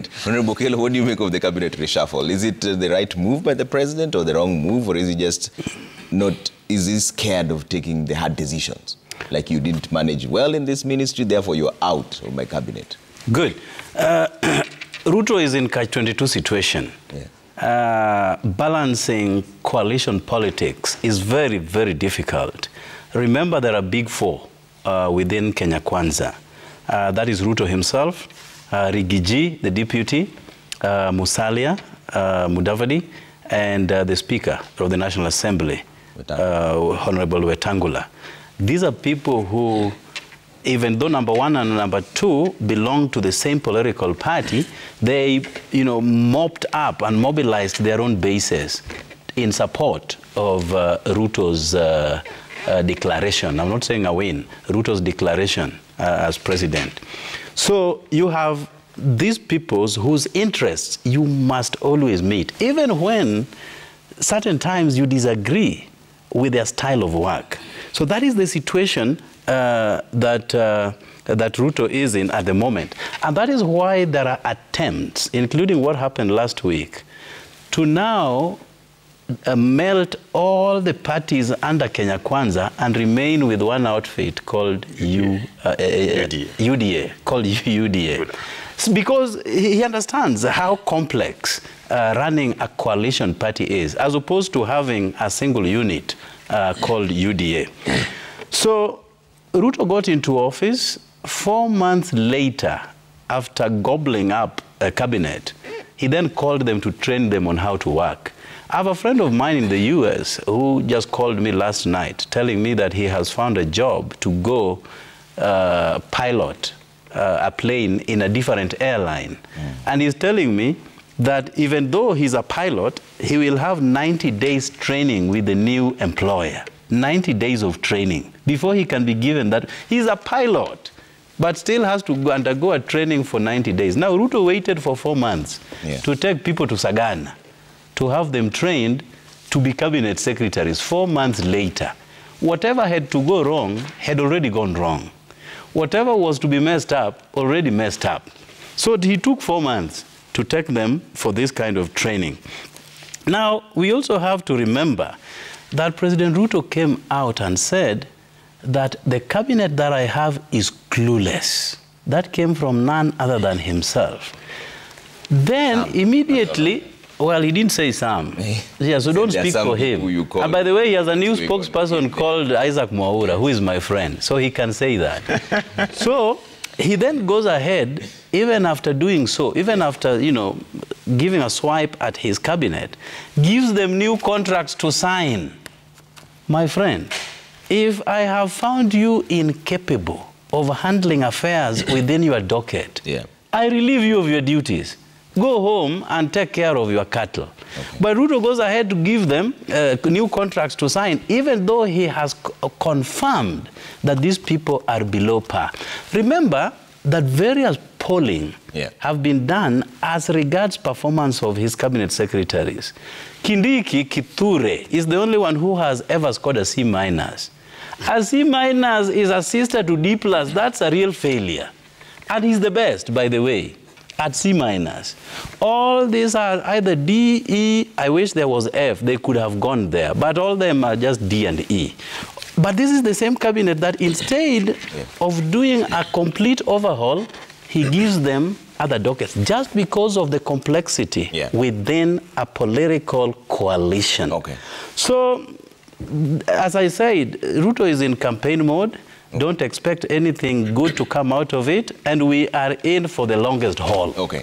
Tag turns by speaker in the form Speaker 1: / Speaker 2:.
Speaker 1: cabinet. Honorable Okello, what do you make of the cabinet reshuffle? Is it the right move by the president or the wrong move, or is he just not, is he scared of taking the hard decisions? Like, you didn't manage well in this ministry, therefore you're out of my cabinet.
Speaker 2: Good. Ruto is in catch-22 situation. Yeah. Balancing coalition politics is very, very difficult. Remember, there are big four within Kenya Kwanza. That is Ruto himself, Rigiji, the deputy, Musalia, Mudavadi, and the Speaker of the National Assembly, Honorable Wetangula. These are people who, even though number one and number two belong to the same political party, they, mopped up and mobilized their own bases in support of Ruto's declaration. I'm not saying a win, Ruto's declaration as president. So you have these peoples whose interests you must always meet, even when certain times you disagree with their style of work. So that is the situation that Ruto is in at the moment. And that is why there are attempts, including what happened last week, to now melt all the parties under Kenya Kwanza and remain with one outfit called UDA. Called UDA. Because he understands how complex running a coalition party is, as opposed to having a single unit called UDA. So Ruto got into office 4 months later, after gobbling up a cabinet. He then called them to train them on how to work. I have a friend of mine in the US who just called me last night telling me that he has found a job to go pilot a plane in a different airline. And he's telling me that even though he's a pilot, he will have 90 days training with the new employer. 90 days of training before he can be given that. He's a pilot, but still has to undergo a training for 90 days. Now, Ruto waited for 4 months to take people to Sagana, to have them trained to be cabinet secretaries. 4 months later, whatever had to go wrong had already gone wrong. Whatever was to be messed up, already messed up. So he took 4 months to take them for this kind of training. Now, we also have to remember that President Ruto came out and said that the cabinet that I have is clueless. That came from none other than himself. Then immediately, well, he didn't say some. Yeah, so don't speak for him. And by the way, he has a new spokesperson called Isaac Mwaura, who is my friend, so he can say that. So he then goes ahead, even after doing so, even after, giving a swipe at his cabinet, gives them new contracts to sign. My friend, if I have found you incapable of handling affairs within your docket, I relieve you of your duties. Go home and take care of your cattle. Okay. But Ruto goes ahead to give them new contracts to sign, even though he has confirmed that these people are below par. Remember that various polling have been done as regards performance of his cabinet secretaries. Kindiki Kithure is the only one who has ever scored a C-. A C- is a sister to D+. That's a real failure. And he's the best, by the way, at C-. All these are either D, E, I wish there was F, they could have gone there, but all of them are just D and E. But this is the same cabinet that instead of doing a complete overhaul, he gives them other dockets, just because of the complexity within a political coalition. Okay. So, as I said, Ruto is in campaign mode. Don't expect anything good to come out of it, and we are in for the longest haul. Okay.